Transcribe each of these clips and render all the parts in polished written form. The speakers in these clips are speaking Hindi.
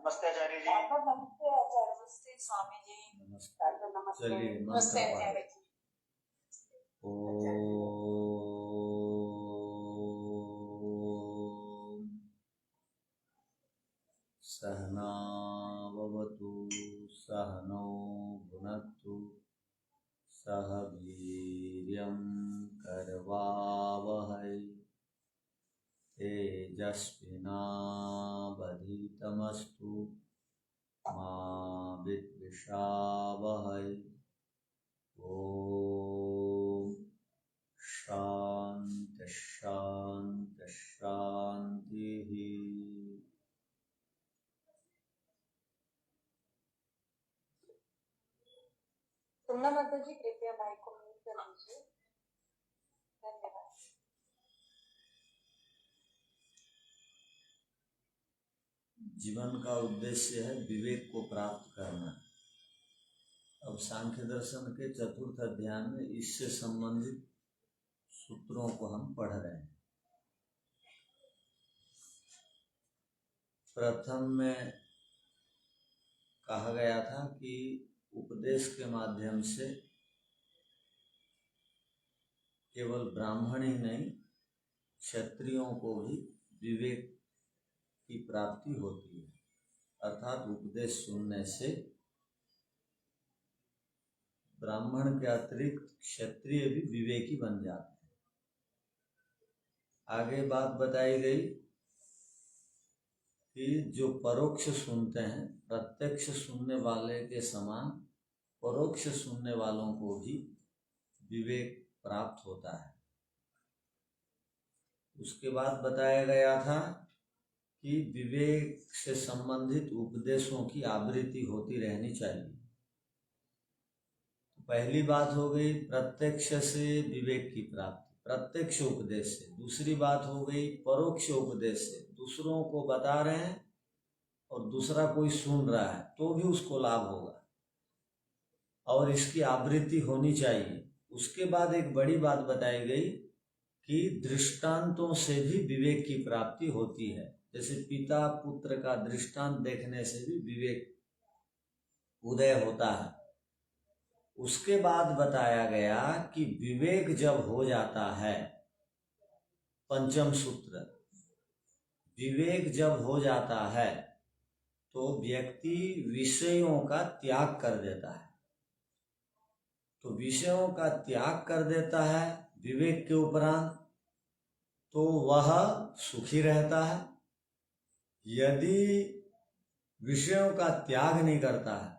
नमस्ते आचार्य जी। नमस्ते आचार्य। नमस्ते स्वामी जी। नमस्ते। चलिए नमस्ते आचार्य जी। ओम सहना भवतु सहनौ भुनक्तु सह वीर्यं करवावहै तेजस्विनावधीतमस्तु मा विद्विषावहै। ओम शांति शांति शांति। तुमना माता जी कृपया माइक को म्यूट कर लीजिए। धन्यवाद। जीवन का उद्देश्य है विवेक को प्राप्त करना। अब सांख्य दर्शन के चतुर्थ अध्याय में इससे संबंधित सूत्रों को हम पढ़ रहे हैं। प्रथम में कहा गया था कि उपदेश के माध्यम से केवल ब्राह्मण ही नहीं, क्षत्रियों को भी विवेक की प्राप्ति होती है, अर्थात उपदेश सुनने से ब्राह्मण के अतिरिक्त क्षत्रिय भी विवेकी बन जाते हैं। आगे बात बताई गई कि जो परोक्ष सुनते हैं, प्रत्यक्ष सुनने वाले के समान परोक्ष सुनने वालों को भी विवेक प्राप्त होता है। उसके बाद बताया गया था कि विवेक से संबंधित उपदेशों की आवृत्ति होती रहनी चाहिए। पहली बात हो गई प्रत्यक्ष से विवेक की प्राप्ति, प्रत्यक्ष उपदेश से। दूसरी बात हो गई परोक्ष उपदेश से, दूसरों को बता रहे हैं और दूसरा कोई सुन रहा है तो भी उसको लाभ होगा और इसकी आवृत्ति होनी चाहिए। उसके बाद एक बड़ी बात बताई गई कि दृष्टांतों से भी विवेक की प्राप्ति होती है। जैसे पिता पुत्र का दृष्टांत देखने से भी विवेक उदय होता है। उसके बाद बताया गया कि विवेक जब हो जाता है, पंचम सूत्र, विवेक जब हो जाता है तो व्यक्ति विषयों का त्याग कर देता है। तो विषयों का त्याग कर देता है विवेक के उपरांत, तो वह सुखी रहता है। यदि विषयों का त्याग नहीं करता है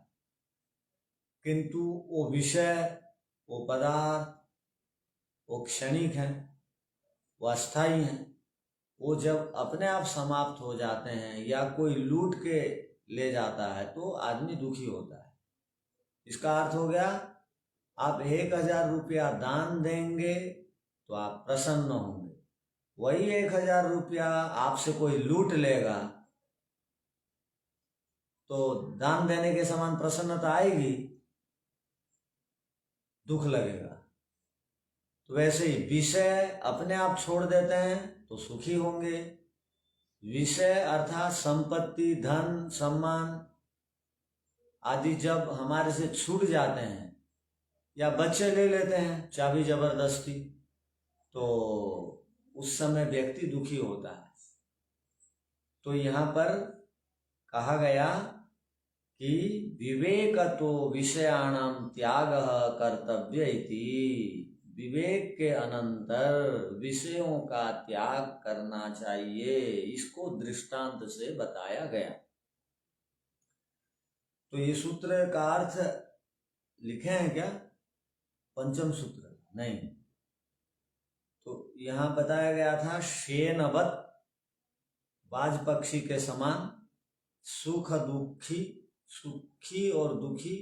किंतु वो विषय, वो पदार्थ, वो क्षणिक हैं, वो अस्थायी हैं, वो जब अपने आप समाप्त हो जाते हैं या कोई लूट के ले जाता है तो आदमी दुखी होता है। इसका अर्थ हो गया आप 1000 रुपया दान देंगे तो आप प्रसन्न होंगे, वही 1000 रुपया आपसे कोई लूट लेगा तो दान देने के समान प्रसन्नता आएगी, दुख लगेगा। तो वैसे ही विषय अपने आप छोड़ देते हैं तो सुखी होंगे। विषय अर्थात संपत्ति, धन, सम्मान आदि जब हमारे से छूट जाते हैं या बच्चे ले लेते हैं चाबी जबरदस्ती, तो उस समय व्यक्ति दुखी होता है। तो यहाँ पर कहा गया कि विवेकतो विषयाणाम त्यागः कर्तव्य इति, विवेक के अनंतर विषयों का त्याग करना चाहिए। इसको दृष्टांत से बताया गया। तो ये सूत्र का अर्थ लिखे हैं क्या? पंचम सूत्र नहीं। तो यहाँ बताया गया था शेनवत, बाज पक्षी के समान, सुख दुखी, सुखी और दुखी,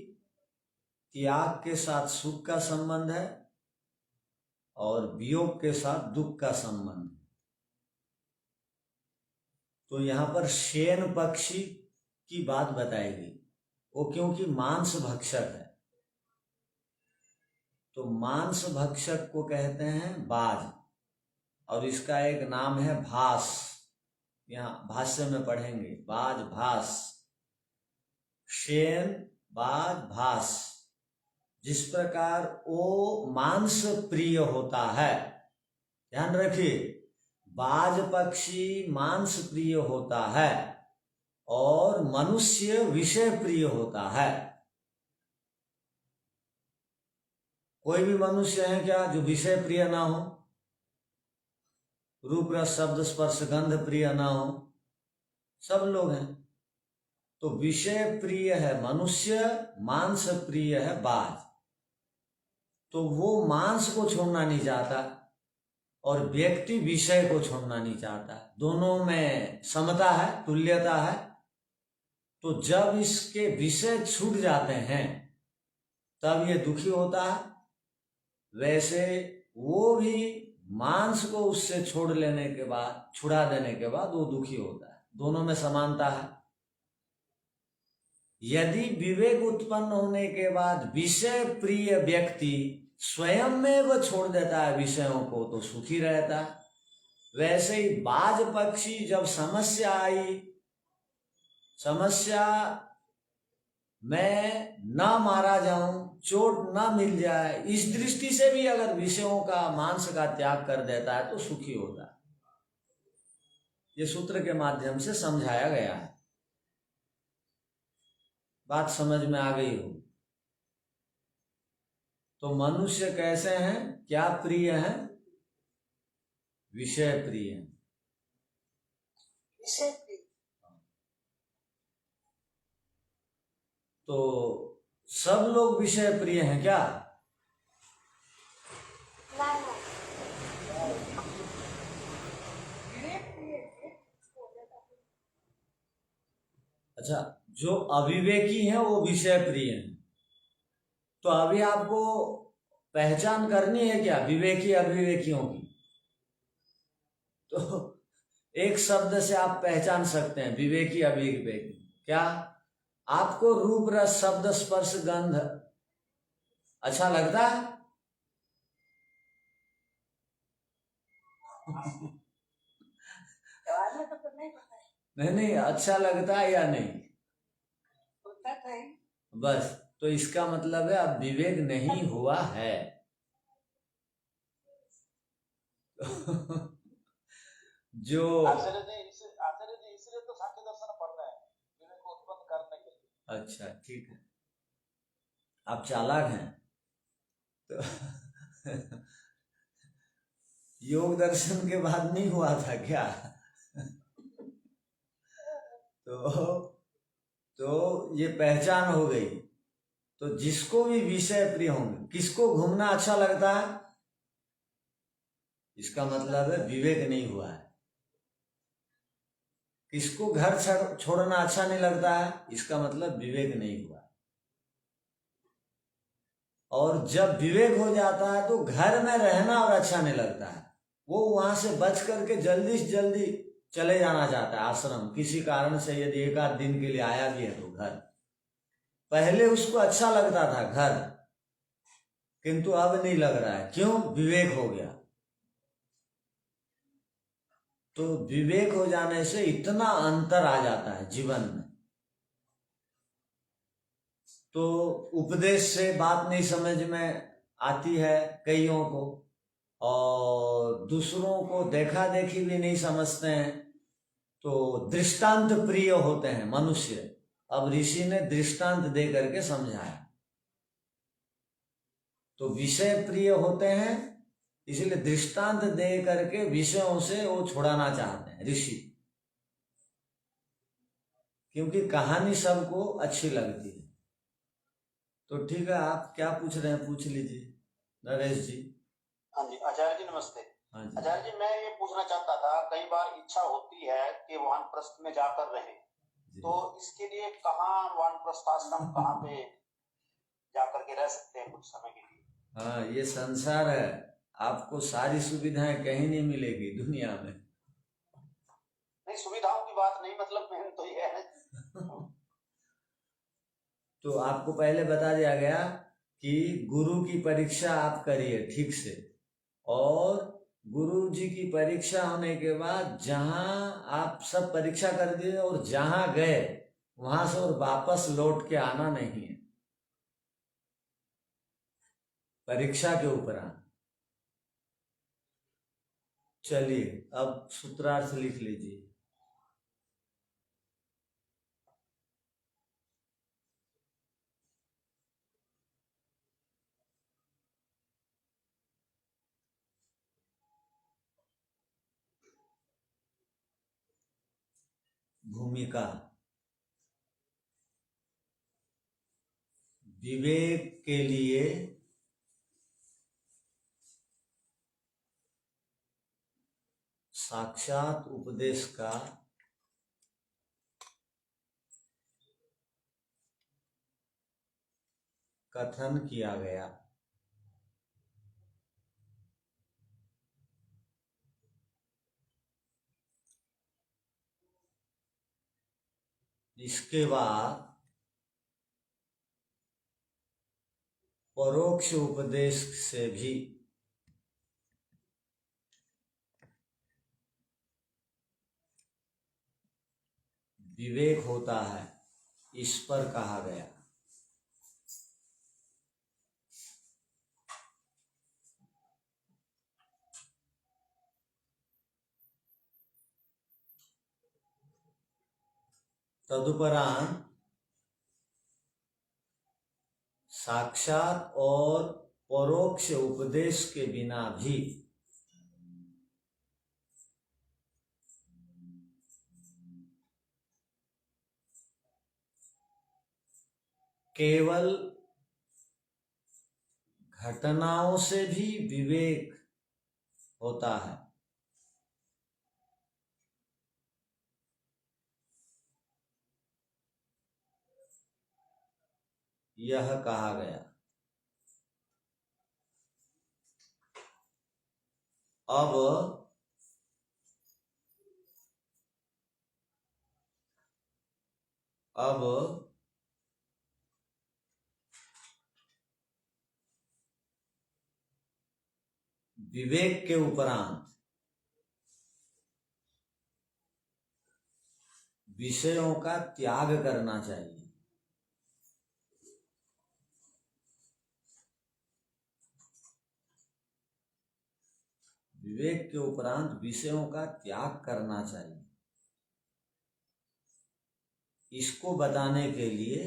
त्याग के साथ सुख का संबंध है और वियोग के साथ दुख का संबंध है। तो यहाँ पर शेन पक्षी की बात बताई गई, वो क्योंकि मांस भक्षक है। तो मांस भक्षक को कहते हैं बाज, और इसका एक नाम है भास। यहाँ भाष्य में पढ़ेंगे, बाज भास। शेन, बाज, भास, जिस प्रकार वो मांस प्रिय होता है, ध्यान रखिए, बाज पक्षी मांस प्रिय होता है और मनुष्य विषय प्रिय होता है। कोई भी मनुष्य है क्या जो विषय प्रिय ना हो? रूप रस शब्द स्पर्श गंध प्रिय ना हो? सब लोग हैं। तो विषय प्रिय है मनुष्य, मांस प्रिय है बाज। तो वो मांस को छोड़ना नहीं चाहता और व्यक्ति विषय को छोड़ना नहीं चाहता। दोनों में समता है, तुल्यता है। तो जब इसके विषय छूट जाते हैं तब ये दुखी होता है। वैसे वो भी मांस को उससे छोड़ लेने के बाद, छुड़ा देने के बाद वो दुखी होता है। दोनों में समानता है। यदि विवेक उत्पन्न होने के बाद विषय प्रिय व्यक्ति स्वयं में वो छोड़ देता है विषयों को तो सुखी रहता है। वैसे ही बाज पक्षी जब समस्या आई, समस्या मैं ना मारा जाऊं, चोट ना मिल जाए, इस दृष्टि से भी अगर विषयों का, मांस का त्याग कर देता है तो सुखी होता है। ये सूत्र के माध्यम से समझाया गया है। बात समझ में आ गई हो? तो मनुष्य कैसे हैं, क्या प्रिय हैं? विषय प्रिय हैं। विषय प्रिय। तो सब लोग विषय प्रिय हैं क्या? अच्छा, जो अविवेकी हैं वो विषय प्रिय हैं। तो अभी आपको पहचान करनी है क्या विवेकी अविवेकियों की? तो एक शब्द से आप पहचान सकते हैं विवेकी अविवेकी। क्या आपको रूप रस शब्द स्पर्श गंध अच्छा लगता है? नहीं, अच्छा लगता है या नहीं? बस, तो इसका मतलब है अब विवेक नहीं हुआ है। जो आचार्य जी इसलिए तो सांख्य दर्शन पढ़ रहे हैं, विवेक को उत्पन्न करने के लिए। अच्छा, ठीक है, आप चालाक हैं। तो योग दर्शन के बाद नहीं हुआ था क्या? तो ये पहचान हो गई। तो जिसको भी विषय प्रिय होंगे, किसको घूमना अच्छा लगता है, इसका मतलब है विवेक नहीं हुआ है। किसको घर छोड़ना अच्छा नहीं लगता है, इसका मतलब विवेक नहीं हुआ है। और जब विवेक हो जाता है तो घर में रहना और अच्छा नहीं लगता है। वो वहां से बच करके जल्दी से जल्दी चले जाना चाहता है आश्रम, किसी कारण से यदि एक आध दिन के लिए आया भी है तो घर। पहले उसको अच्छा लगता था घर, किंतु अब नहीं लग रहा है। क्यों? विवेक हो गया। तो विवेक हो जाने से इतना अंतर आ जाता है जीवन में। तो उपदेश से बात नहीं समझ में आती है कईयों को, और दूसरों को देखा देखी भी नहीं समझते हैं। तो दृष्टांत प्रिय होते हैं मनुष्य। अब ऋषि ने दृष्टांत दे करके समझाया। तो विषय प्रिय होते हैं, इसलिए दृष्टांत दे करके विषयों से वो छुड़ाना चाहते हैं ऋषि, क्योंकि कहानी सबको अच्छी लगती है। तो ठीक है, आप क्या पूछ रहे हैं पूछ लीजिए नरेश जी। हाँ जी आचार्य जी नमस्ते। हाँ जी। आचार्य जी मैं ये पूछना चाहता था, कई बार इच्छा होती है कि वानप्रस्थ में जाकर रहे, तो इसके लिए कहाँ वानप्रस्थ आश्रम कहाँ पे जाकर के रह सकते हैं कुछ समय के लिए? हाँ, ये संसार है, आपको सारी सुविधाएं कहीं नहीं मिलेगी दुनिया में। नहीं, सुविधाओं की बात नहीं, मतलब मेन तो ये है। तो आपको पहले बता दिया गया कि गुरु की परीक्षा आप करिए ठीक से, और गुरु जी की परीक्षा होने के बाद जहां आप सब परीक्षा कर दिए और जहां गए वहां से और वापस लौट के आना नहीं है, परीक्षा के उपरांत। चलिए अब सूत्रार्थ लिख लीजिए। भूमिका, विवेक के लिए साक्षात उपदेश का कथन किया गया। इसके बाद परोक्ष उपदेश से भी विवेक होता है, इस पर कहा गया। तदुपरांत साक्षात और परोक्ष उपदेश के बिना भी केवल घटनाओं से भी विवेक होता है। यह कहा गया। अब विवेक के उपरांत विषयों का त्याग करना चाहिए। विवेक के उपरांत विषयों का त्याग करना चाहिए। इसको बताने के लिए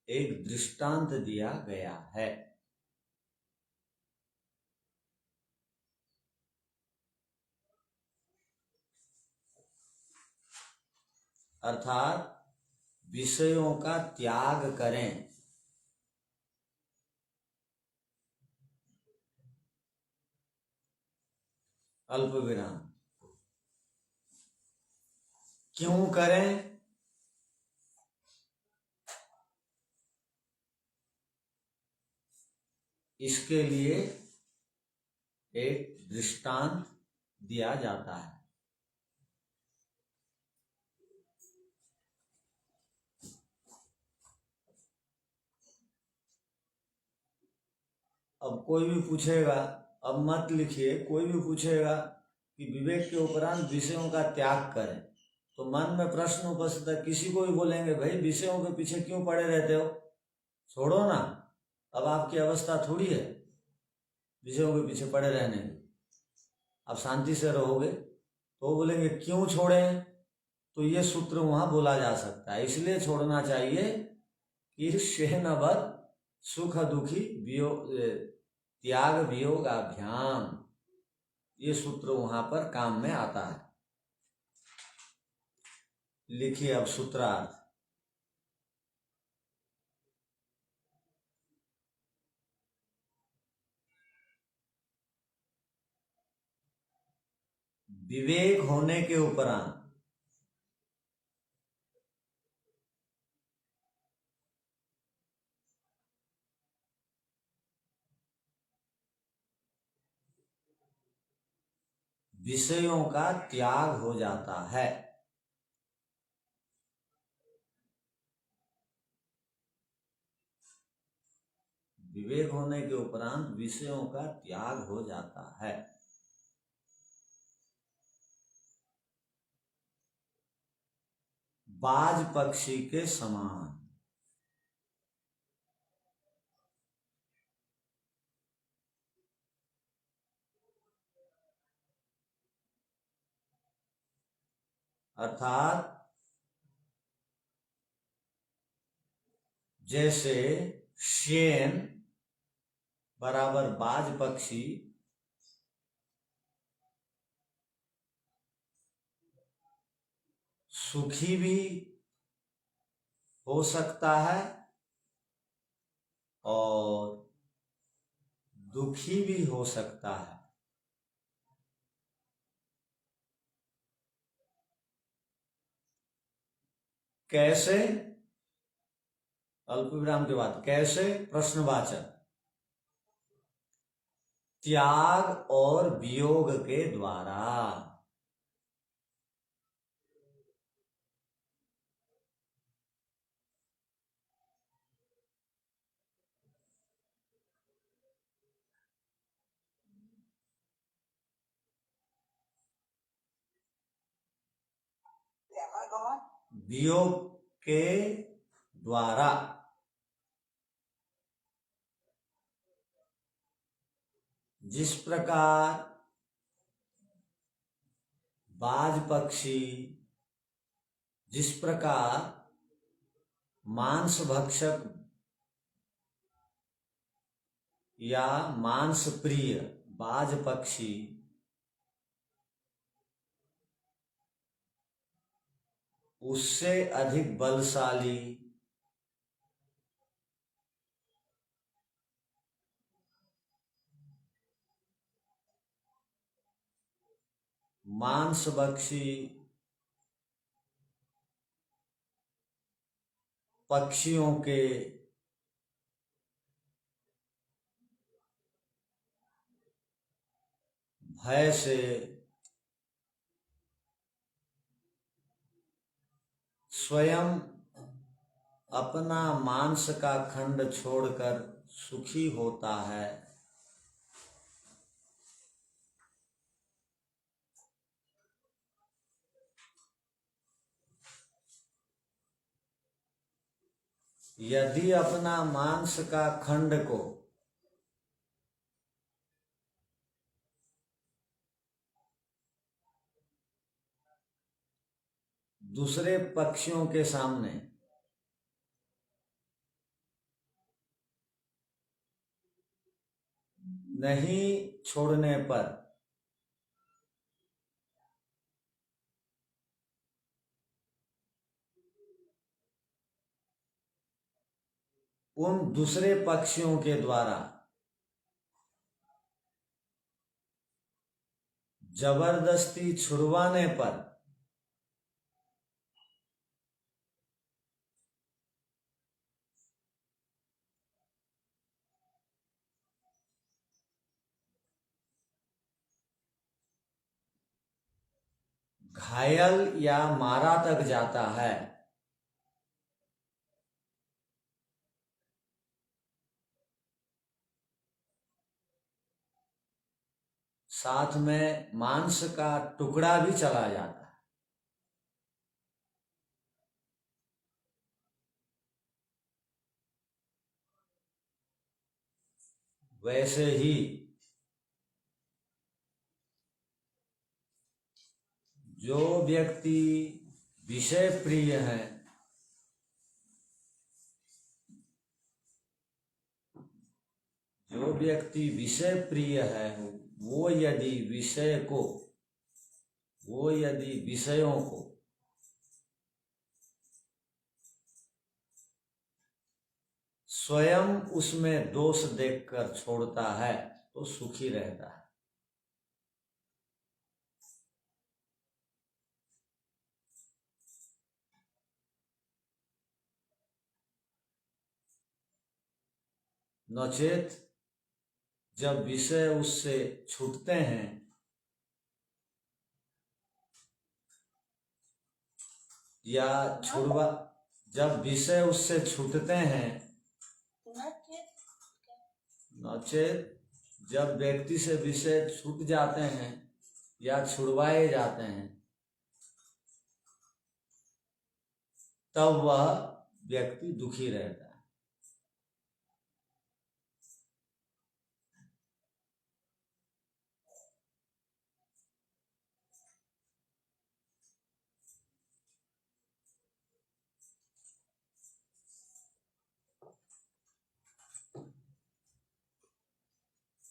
एक दृष्टांत दिया गया है। अर्थात विषयों का त्याग करें। अल्प विराम। क्यों करें? इसके लिए एक दृष्टांत दिया जाता है। अब कोई भी पूछेगा, अब मत लिखिए, कोई भी पूछेगा कि विवेक के उपरांत विषयों का त्याग करें, तो मन में प्रश्न उपस्थित है। किसी को भी बोलेंगे भाई विषयों के पीछे क्यों पड़े रहते हो, छोड़ो ना, अब आपकी अवस्था थोड़ी है विषयों के पीछे पड़े रहने की, आप शांति से रहोगे। तो बोलेंगे क्यों छोड़ें, तो ये सूत्र वहां बोला जा सकता है। इसलिए छोड़ना चाहिए कि शेनवद सुख दुखी त्याग वियोगाभ्याम, ये सूत्र वहां पर काम में आता है। लिखिए अब सूत्रार्थ। विवेक होने के उपरांत विषयों का त्याग हो जाता है। विवेक होने के उपरांत विषयों का त्याग हो जाता है। बाज पक्षी के समान। अर्थात जैसे शेन बराबर बाज पक्षी, सुखी भी हो सकता है और दुखी भी हो सकता है। कैसे? अल्प विराम के बाद कैसे प्रश्नवाचक। त्याग और वियोग के द्वारा। वियोग के द्वारा। जिस प्रकार बाज पक्षी, जिस प्रकार मांस भक्षक या मांस प्रिय बाज पक्षी उससे अधिक बलशाली मांस भक्षी पक्षियों के भय से स्वयं अपना मांस का खंड छोड़कर सुखी होता है। यदि अपना मांस का खंड को दूसरे पक्षियों के सामने नहीं छोड़ने पर उन दूसरे पक्षियों के द्वारा जबरदस्ती छुड़वाने पर घायल या मारा तक जाता है। साथ में मांस का टुकड़ा भी चला जाता है। वैसे ही जो व्यक्ति विषय प्रिय है, जो व्यक्ति विषय प्रिय है, वो यदि विषयों को स्वयं उसमें दोष देखकर छोड़ता है तो सुखी रहता है। नचेत जब विषय उससे छूटते हैं या जब विषय उससे छूटते हैं, नचेत जब व्यक्ति से विषय छूट जाते हैं या छुड़वाए जाते हैं तब वह व्यक्ति दुखी रहता है।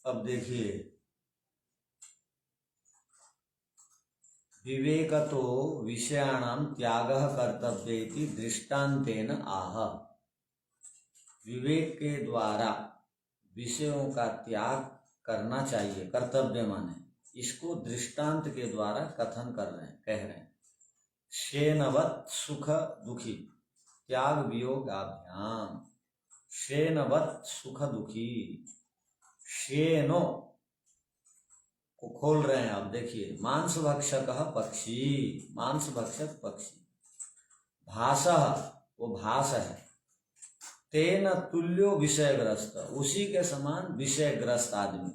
अब देखिए, विवेकतो विषयाणां त्यागः कर्तव्येति दृष्टान्तेन आह। विवेक के द्वारा विषयों का त्याग करना चाहिए, कर्तव्य माने, इसको दृष्टांत के द्वारा कथन कर रहे हैं, कह रहे हैं। शेनवत् सुख दुखी त्याग वियोगाभ्याम। शेनवत् सुख दुखी, शेनो को खोल रहे हैं। अब देखिए, मांस भक्षक पक्षी, मांस भक्षक पक्षी। भासः, वो भास है। तेन तुल्यो विषयग्रस्त, उसी के समान विषयग्रस्त आदमी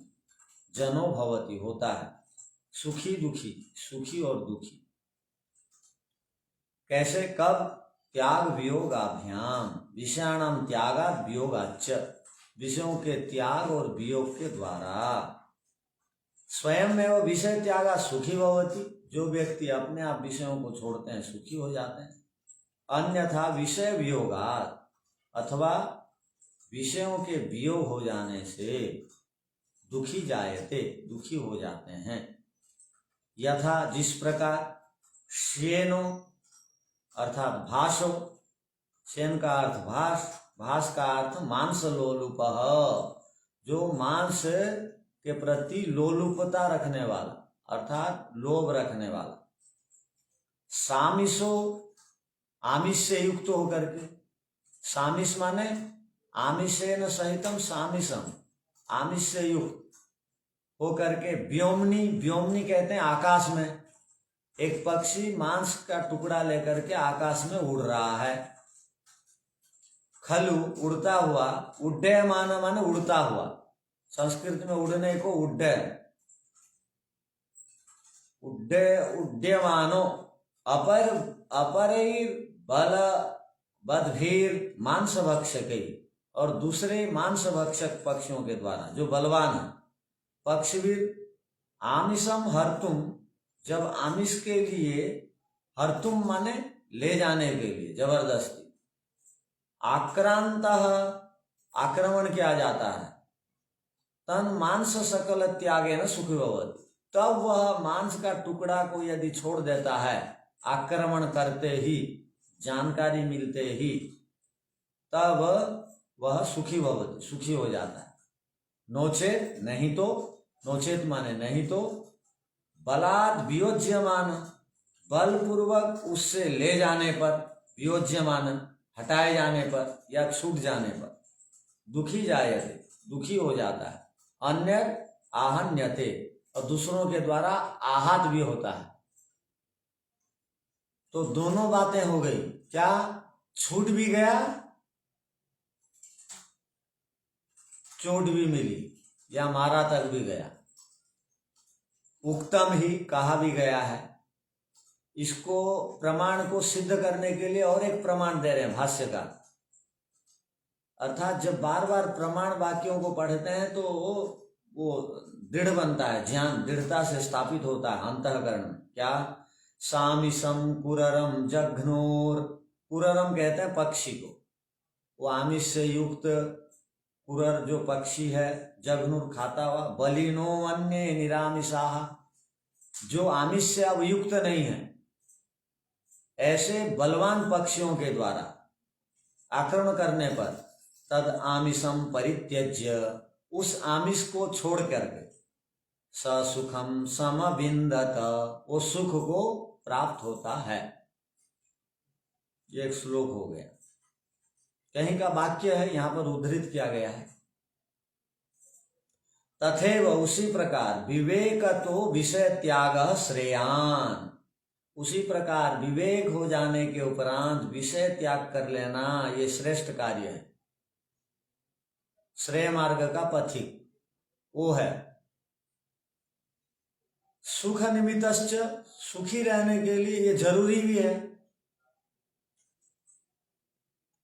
जनो भवति, होता है। सुखी दुखी, सुखी और दुखी कैसे, कब? त्याग वियोगाभ्याम, विषयाणाम त्यागात् वियोगाच्च, विषयों के त्याग और वियोग के द्वारा। स्वयं में वो विषय त्यागा सुखी भवति, जो व्यक्ति अपने आप विषयों को छोड़ते हैं सुखी हो जाते हैं। अन्यथा विषय वियोगात्, अथवा विषयों के वियोग हो जाने से दुखी जायते, दुखी हो जाते हैं। यथा, जिस प्रकार, शेनो अर्थात भासो, शेन का अर्थ भास, भास का अर्थ मांस लोलुपः, जो मांस के प्रति लोलुपता रखने वाला, अर्थात लोभ रखने वाला। सामिसो, आमिष से युक्त होकर के, सामिष माने आमिषेन सहितम सामिषम, आमिष से युक्त होकर के। व्योमनी, व्योमनी कहते हैं आकाश में। एक पक्षी मांस का टुकड़ा लेकर के आकाश में उड़ रहा है। खलु, उड़ता हुआ, उड्डयमान माने उड़ता हुआ, संस्कृत में उड़ने को उड्डयमानो, अपरैर बल बदभीर मांस भक्षक, और दूसरे मांस भक्षक पक्षियों के द्वारा, जो बलवान है। पक्षवीर आमिषम हर्तुम, जब आमिष के लिए, हर्तुम माने ले जाने के लिए, जबरदस्ती। आक्रांत, आक्रमण किया जाता है। तन मांस सकल त्यागे न सुखी भवति, तब वह मांस का टुकड़ा को यदि छोड़ देता है, आक्रमण करते ही, जानकारी मिलते ही, तब वह सुखी भवति, सुखी हो जाता है। नोचेत, नहीं तो, नोचेत माने नहीं तो, बलात् वियोज्यमान, बलपूर्वक उससे ले जाने पर, वियोज्यमान हटाए जाने पर या छूट जाने पर, दुखी जायते, दुखी हो जाता है। अन्य आहन्यते, और दूसरों के द्वारा आहत भी होता है। तो दोनों बातें हो गई, क्या? छूट भी गया, चोट भी मिली, या मारा तक भी गया। उक्तम ही, कहा भी गया है। इसको, प्रमाण को सिद्ध करने के लिए और एक प्रमाण दे रहे हैं भाष्यकार। अर्थात जब बार बार प्रमाण वाक्यों को पढ़ते हैं तो वो दृढ़ बनता है, ध्यान दृढ़ता से स्थापित होता है अंतःकरण में। क्या? सामिसम कुररम जघ्नोर, कुररम कहते हैं पक्षी को, वो आमिष से युक्त कुरर जो पक्षी है, जघ्नुर खाता हुआ, बलिनो अन्य निरामिषाः, जो आमिष से अब युक्त नहीं है, ऐसे बलवान पक्षियों के द्वारा आक्रमण करने पर, तद आमिषम परित्यज्य, उस आमिष को छोड़ करके, स सुखम समविन्दत, वो सुख को प्राप्त होता है। ये एक श्लोक हो गया, कहीं का वाक्य है, यहां पर उद्धृत किया गया है। तथैव, उसी प्रकार, विवेक तो विषय त्याग श्रेयान, उसी प्रकार विवेक हो जाने के उपरांत विषय त्याग कर लेना ये श्रेष्ठ कार्य है। श्रेय मार्ग का पथिक वो है। सुख निमित्तश्च, सुखी रहने के लिए ये जरूरी भी है।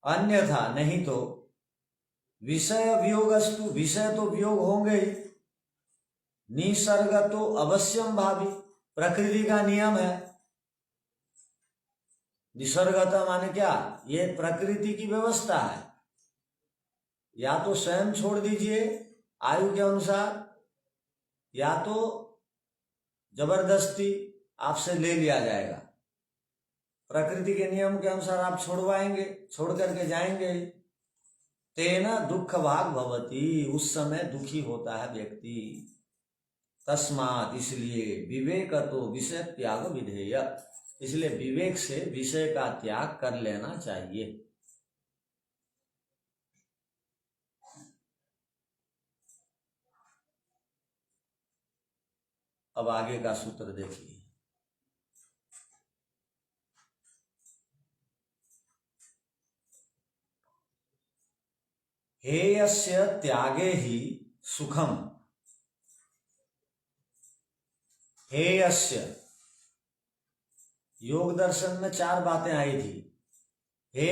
अन्यथा नहीं तो विषय वियोगस्तु, विषय तो वियोग होंगे ही, निसर्ग तो अवश्यम भावी, प्रकृति का नियम है। निसर्गता माने क्या? ये प्रकृति की व्यवस्था है। या तो स्वयं छोड़ दीजिए आयु के अनुसार, या तो जबरदस्ती आपसे ले लिया जाएगा। प्रकृति के नियम के अनुसार आप छोड़वाएंगे, छोड़ करके जाएंगे। तेना दुख भाग भवती, उस समय दुखी होता है व्यक्ति। तस्मात्, इसलिए विवेक तो विषय त्याग विधेय, इसलिए विवेक से विषय का त्याग कर लेना चाहिए। अब आगे का सूत्र देखिए। हेयस्य त्यागे ही सुखम। हेयस्य, योग दर्शन में 4 बातें आई थी। हे,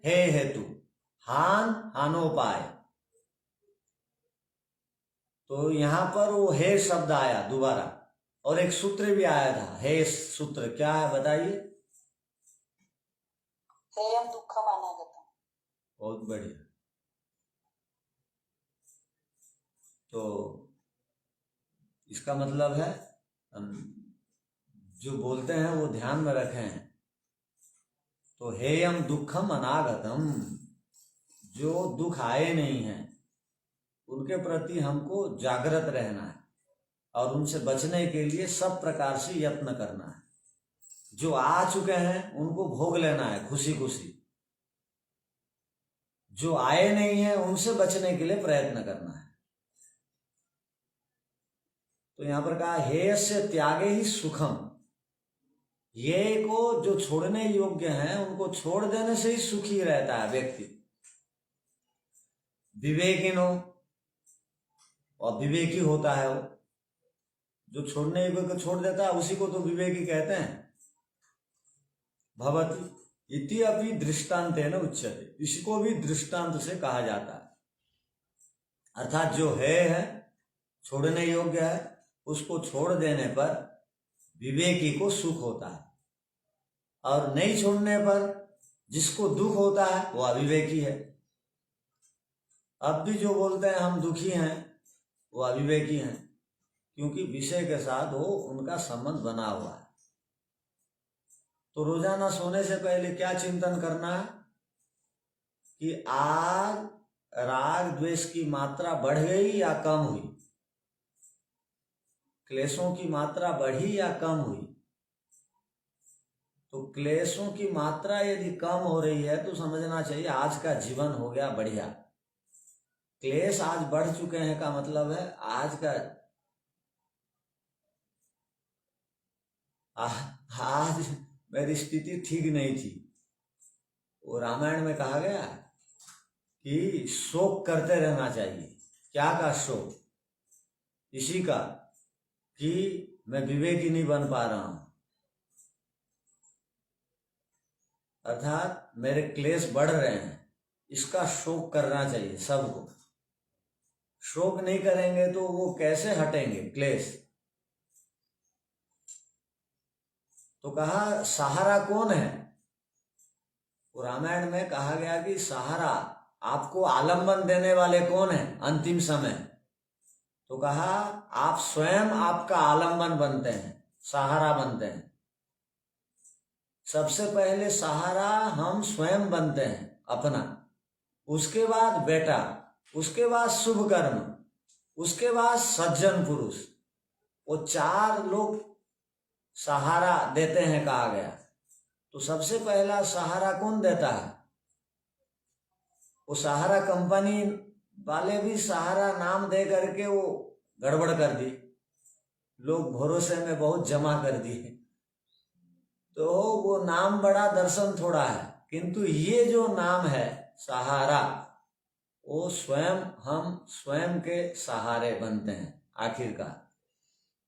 हे हेतु, हान, हानोपाय। तो यहां पर वो हे शब्द आया दोबारा, और एक सूत्र भी आया था। हे सूत्र क्या है बताइए? हेयम दुखम अनागतम। बहुत बढ़िया। तो इसका मतलब है, जो बोलते हैं वो ध्यान में रखें। तो हेयम दुखम अनागतम, जो दुख आए नहीं हैं उनके प्रति हमको जागृत रहना है और उनसे बचने के लिए सब प्रकार से यत्न करना है। जो आ चुके हैं उनको भोग लेना है खुशी खुशी, जो आए नहीं है उनसे बचने के लिए प्रयत्न करना है। तो यहां पर कहा हेयस्य त्यागे ही सुखम, ये को जो छोड़ने योग्य हैं उनको छोड़ देने से ही सुखी रहता है व्यक्ति। विवेकिनो, और विवेकी होता है वो जो छोड़ने योग्य को छोड़ देता है, उसी को तो विवेकी कहते हैं। भवति इति अपि दृष्टांतेन उच्यते, इसको भी दृष्टांत से कहा जाता है। अर्थात जो है छोड़ने योग्य है, उसको छोड़ देने पर विवेकी को सुख होता है, और नहीं छोड़ने पर जिसको दुख होता है वो अविवेकी है। अब भी जो बोलते हैं हम दुखी हैं वो अविवेकी हैं, क्योंकि विषय के साथ वो उनका संबंध बना हुआ है। तो रोजाना सोने से पहले क्या चिंतन करना है कि आज राग द्वेष की मात्रा बढ़ गई या कम हुई, क्लेशों की मात्रा बढ़ी या कम हुई। तो क्लेशों की मात्रा यदि कम हो रही है तो समझना चाहिए आज का जीवन हो गया बढ़िया। क्लेश आज बढ़ चुके हैं का मतलब है आज मेरी स्थिति ठीक नहीं थी। वो रामायण में कहा गया कि शोक करते रहना चाहिए। क्या का शोक? इसी का कि मैं विवेकी नहीं बन पा रहा हूं, अर्थात मेरे क्लेश बढ़ रहे हैं, इसका शोक करना चाहिए सबको। शोक नहीं करेंगे तो वो कैसे हटेंगे क्लेश? तो कहा सहारा कौन है? वो रामायण में कहा गया कि सहारा, आपको आलम्बन देने वाले कौन है अंतिम समय? तो कहा आप स्वयं आपका आलम्बन बनते हैं, सहारा बनते हैं। सबसे पहले सहारा हम स्वयं बनते हैं अपना, उसके बाद बेटा, उसके बाद शुभ कर्म, उसके बाद सज्जन पुरुष। वो 4 लोग सहारा देते हैं कहा गया। तो सबसे पहला सहारा कौन देता है? वो सहारा कंपनी वाले भी सहारा नाम दे करके वो गड़बड़ कर दी, लोग भरोसे में बहुत जमा कर दिए। तो वो नाम बड़ा दर्शन थोड़ा है, किंतु ये जो नाम है सहारा, वो स्वयं हम स्वयं के सहारे बनते हैं आखिरकार।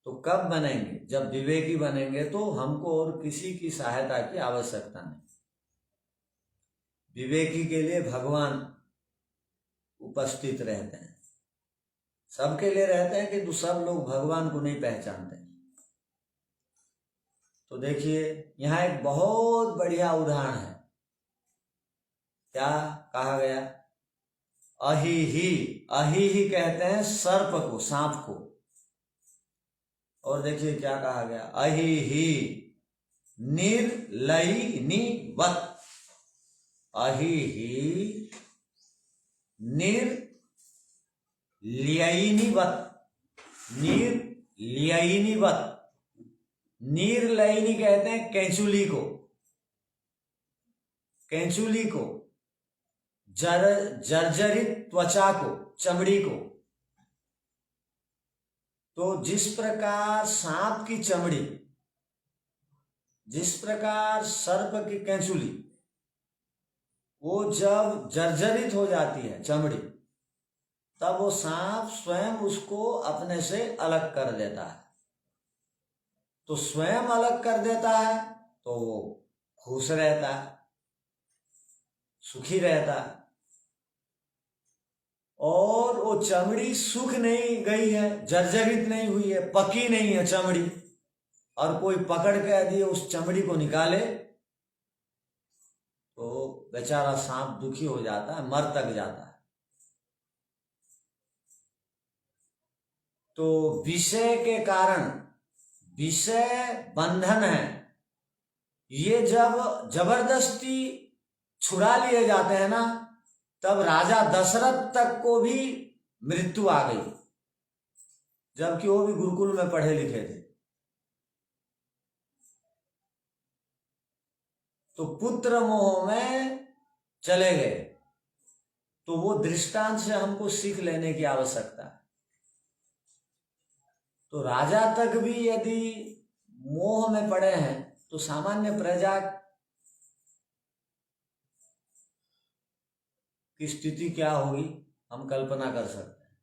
तो कब बनेंगे? जब विवेकी बनेंगे तो हमको और किसी की सहायता की आवश्यकता नहीं। विवेकी के लिए भगवान उपस्थित रहते हैं, सबके लिए रहते हैं, किंतु सब लोग भगवान को नहीं पहचानते। तो देखिए यहाँ एक बहुत बढ़िया उदाहरण है। क्या कहा गया? अही कहते हैं सर्प को, सांप को। और देखिए क्या कहा गया? अही निर्लयिनीवत्, अही निर्लयिनीवत्, निर्लयिनीवत्। निर्लयिनी कहते हैं कैंचुली को, कैंचुली को, जर्जरित त्वचा को, चमड़ी को। तो जिस प्रकार सांप की चमड़ी, जिस प्रकार सर्प की कैंचुली, वो जब जर्जरित हो जाती है चमड़ी, तब वो सांप स्वयं उसको अपने से अलग कर देता है। तो स्वयं अलग कर देता है तो वो खुश रहता है, सुखी रहता है। और वो चमड़ी सूख नहीं गई है, जर्जरित नहीं हुई है, पकी नहीं है चमड़ी, और कोई पकड़ के यदि उस चमड़ी को निकाले तो बेचारा सांप दुखी हो जाता है, मर तक जाता है। तो विषय के कारण, विषय बंधन है, ये जब जबरदस्ती छुड़ा लिए जाते हैं ना, तब राजा दशरथ तक को भी मृत्यु आ गई, जबकि वो भी गुरुकुल में पढ़े लिखे थे। तो पुत्र मोह में चले गए। तो वो दृष्टांत से हमको सीख लेने की आवश्यकता है। तो राजा तक भी यदि मोह में पड़े हैं तो सामान्य प्रजा की स्थिति क्या होगी हम कल्पना कर सकते हैं।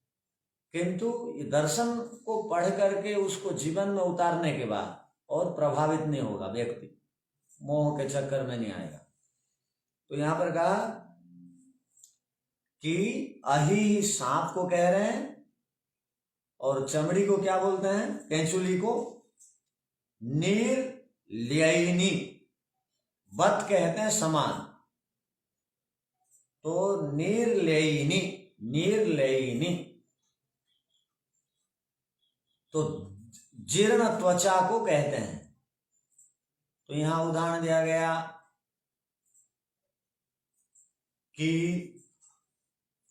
किंतु ये दर्शन को पढ़ करके उसको जीवन में उतारने के बाद और प्रभावित नहीं होगा व्यक्ति, मोह के चक्कर में नहीं आएगा। तो यहां पर कहा कि अही सांप को कह रहे हैं, और चमड़ी को क्या बोलते हैं? कैंचुली को निर्लयिनी वत कहते हैं, समान। तो निर्लयिनी, निर्लयिनी तो जीर्ण त्वचा को कहते हैं। तो यहां उदाहरण दिया गया कि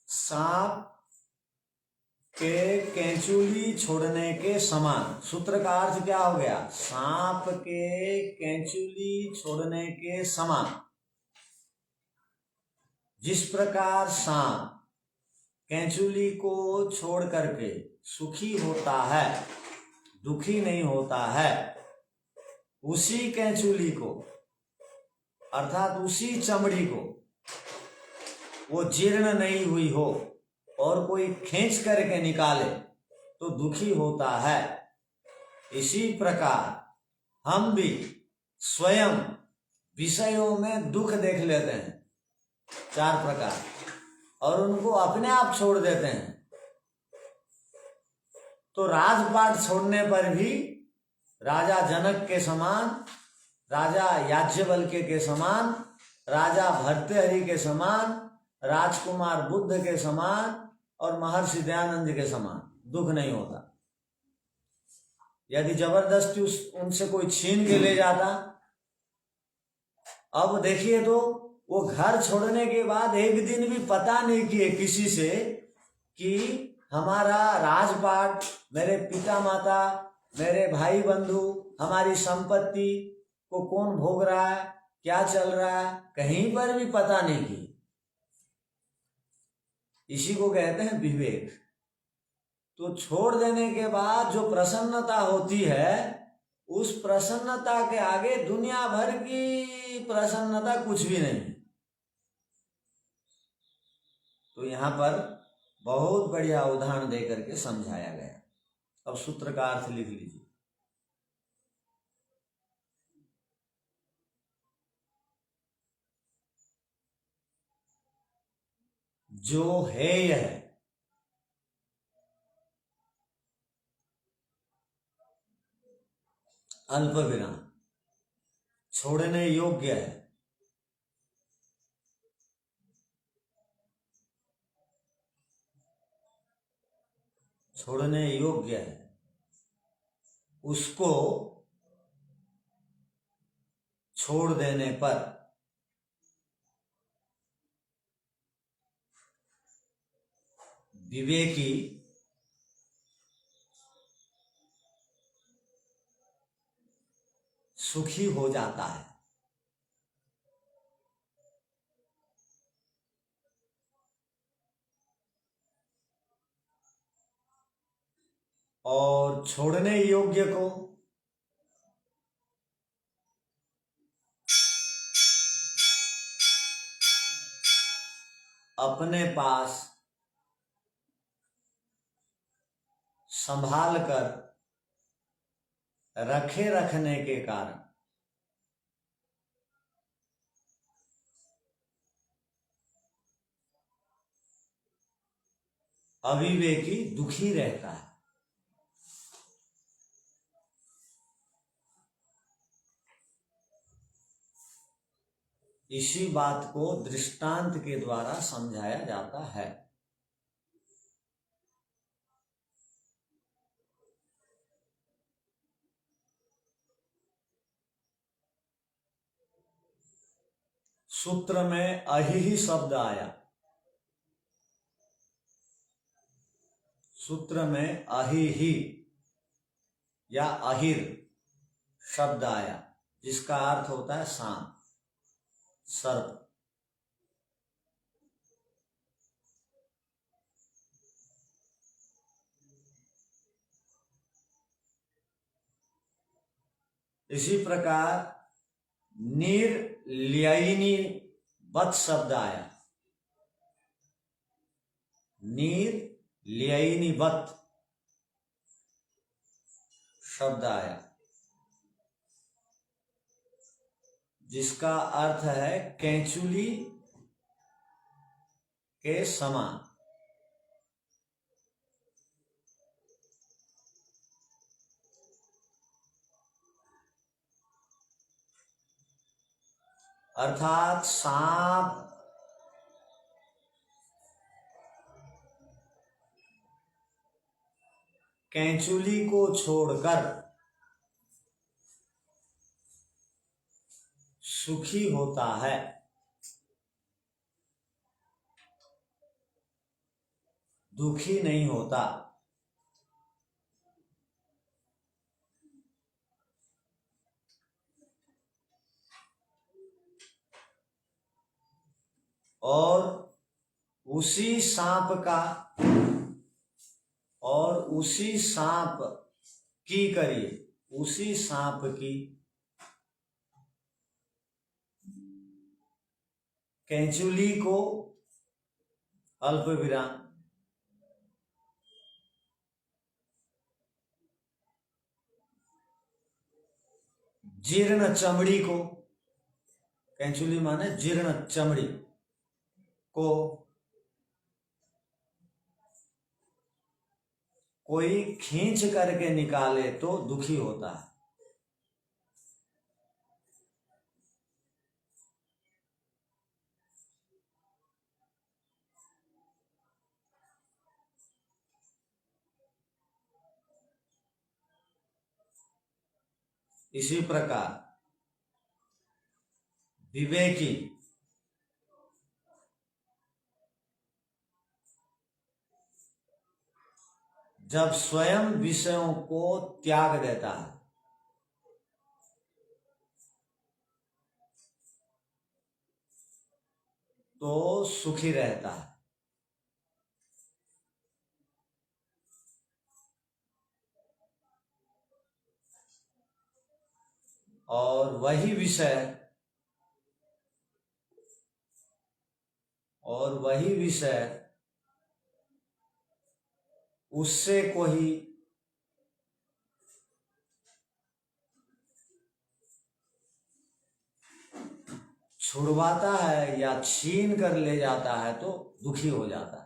सांप के कैंचुली छोड़ने के समान। सूत्र का अर्थ क्या हो गया? सांप के कैंचुली छोड़ने के समान। जिस प्रकार सांप कैंचुली को छोड़ करके सुखी होता है, दुखी नहीं होता है, उसी कैंचुली को अर्थात उसी चमड़ी को वो जीर्ण नहीं हुई हो और कोई खींच करके निकाले तो दुखी होता है। इसी प्रकार हम भी स्वयं विषयों में दुख देख लेते हैं 4 प्रकार, और उनको अपने आप छोड़ देते हैं। तो राजपाट छोड़ने पर भी राजा जनक के समान, राजा याज्ञवल्क्य के समान, राजा भर्तृहरि के समान, राजकुमार बुद्ध के समान और महर्षि दयानंद के समान दुख नहीं होता। यदि जबरदस्ती उनसे कोई छीन के ले जाता, अब देखिए तो वो घर छोड़ने के बाद एक दिन भी पता नहीं किए किसी से कि हमारा राजपाट, मेरे पिता माता, मेरे भाई बंधु, हमारी संपत्ति को कौन भोग रहा है, क्या चल रहा है, कहीं पर भी पता नहीं की। इसी को कहते हैं विवेक। तो छोड़ देने के बाद जो प्रसन्नता होती है, उस प्रसन्नता के आगे दुनिया भर की प्रसन्नता कुछ भी नहीं। तो यहां पर बहुत बढ़िया उदाहरण देकर के समझाया गया। अब सूत्र का अर्थ लिख लीजिए। जो हेय है, अल्प विराम, छोड़ने योग्य है, छोड़ने योग्य है, उसको छोड़ देने पर विवेकी सुखी हो जाता है। और छोड़ने योग्य को अपने पास संभाल कर रखने के कारण अविवेकी दुखी रहता है। इसी बात को दृष्टांत के द्वारा समझाया जाता है। सूत्र में अहि शब्द आया, सूत्र में अहि या अहिर शब्द आया, जिसका अर्थ होता है सांप, सर्प। इसी प्रकार निर्लयिनी वत शब्द आया, निर्लयिनी वत शब्द आया, जिसका अर्थ है कैंचुली के समान। अर्थात सांप कैंचुली को छोड़कर सुखी होता है। दुखी नहीं होता। और उसी सांप की करिए, उसी सांप की कैंचुली को अल्प विराम, जीर्ण चमड़ी को, कैंचुली माने जीर्ण चमड़ी को कोई खींच करके निकाले तो दुखी होता है। इसी प्रकार विवेकी जब स्वयं विषयों को त्याग देता है तो सुखी रहता है। और वही विषय उससे कोई छुड़वाता है या छीन कर ले जाता है तो दुखी हो जाता है।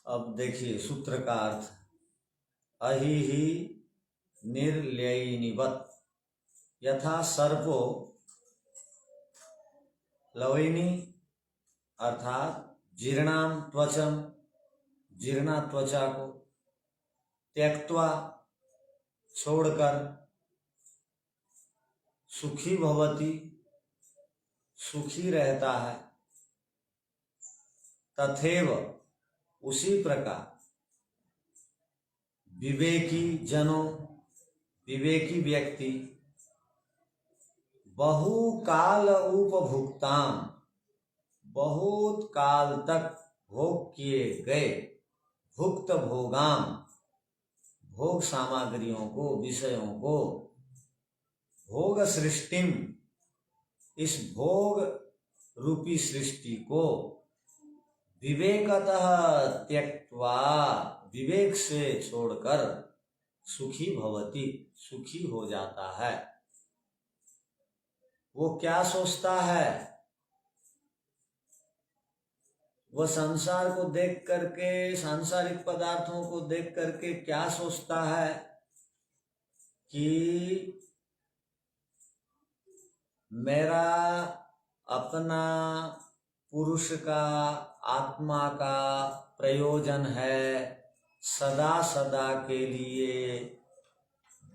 अब देखिए सूत्र का अर्थ, अहि ही निर्लयिनीवत् यथा सर्पो लवैनी अर्थात जीर्णाम त्वचम, जीर्णा त्वचा को त्यक्त्वा छोड़कर, सुखी भवति सुखी रहता है, तथैव उसी प्रकार विवेकी जनों, विवेकी व्यक्ति बहुकाल उपभुक्ताम, बहुत काल तक भोग किए गए, भुक्त भोगाम, भोग सामग्रियों को, विषयों को, भोग सृष्टिम, इस भोग रूपी सृष्टि को विवेकतः त्यक्त्वा, विवेक से छोड़कर सुखी भवति, सुखी हो जाता है। वो क्या सोचता है? वह संसार को देख करके, सांसारिक पदार्थों को देख करके क्या सोचता है कि मेरा अपना पुरुष का, आत्मा का प्रयोजन है सदा सदा के लिए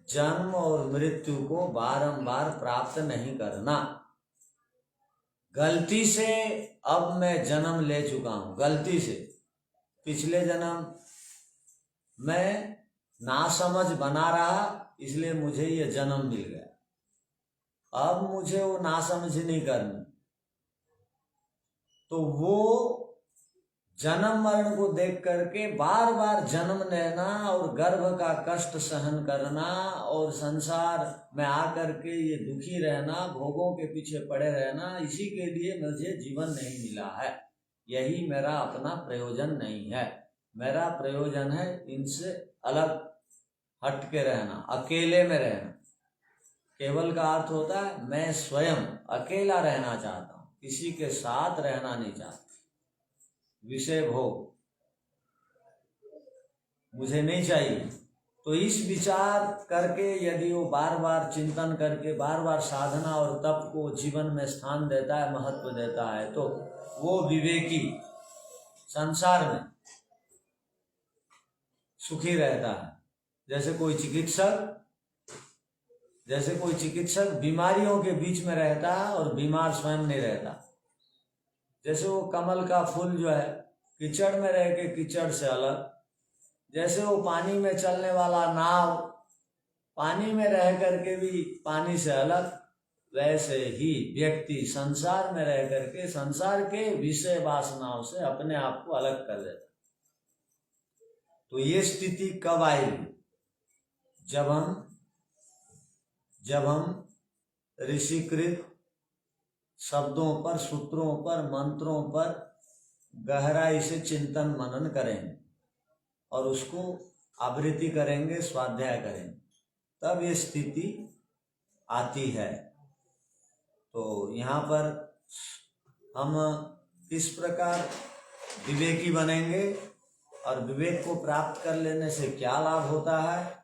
जन्म और मृत्यु को बारंबार प्राप्त नहीं करना। गलती से अब मैं जन्म ले चुका हूं, गलती से पिछले जन्म मैं नासमझ बना रहा, इसलिए मुझे ये जन्म मिल गया। अब मुझे वो नासमझ नहीं करनी, तो वो जन्म मरण को देख करके बार बार जन्म लेना और गर्भ का कष्ट सहन करना और संसार में आकर के ये दुखी रहना, भोगों के पीछे पड़े रहना, इसी के लिए मुझे जीवन नहीं मिला है। यही मेरा अपना प्रयोजन नहीं है। मेरा प्रयोजन है इनसे अलग हट के रहना, अकेले में रहना। केवल का अर्थ होता है मैं स्वयं अकेला रहना चाहता हूं, किसी के साथ रहना नहीं चाहता। विषय भोग मुझे नहीं चाहिए। तो इस विचार करके यदि वो बार बार चिंतन करके बार बार साधना और तप को जीवन में स्थान देता है, महत्व देता है, तो वो विवेकी संसार में सुखी रहता है। जैसे कोई चिकित्सक बीमारियों के बीच में रहता है और बीमार स्वयं नहीं रहता। जैसे वो कमल का फूल जो है कीचड़ में रह के कीचड़ से अलग, जैसे वो पानी में चलने वाला नाव पानी में रह करके भी पानी से अलग, वैसे ही व्यक्ति संसार में रह करके संसार के विषय वासनाओं से अपने आप को अलग कर देता। तो ये स्थिति कब आएगी? जब हम ऋषिकृत शब्दों पर, सूत्रों पर, मंत्रों पर गहराई से चिंतन मनन करेंगे और उसको आवृत्ति करेंगे, स्वाध्याय करेंगे, तब ये स्थिति आती है। तो यहाँ पर हम किस प्रकार विवेकी बनेंगे और विवेक को प्राप्त कर लेने से क्या लाभ होता है?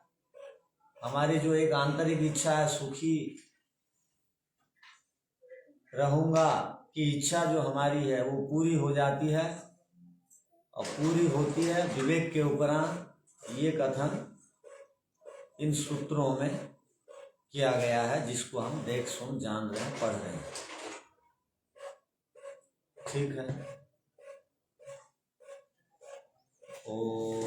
हमारी जो एक आंतरिक इच्छा है, सुखी रहूंगा की इच्छा जो हमारी है वो पूरी हो जाती है, और पूरी होती है विवेक के उपरांत। ये कथन इन सूत्रों में किया गया है, जिसको हम देख सुन जान रहे हैं, पढ़ रहे हैं। ठीक है। ओ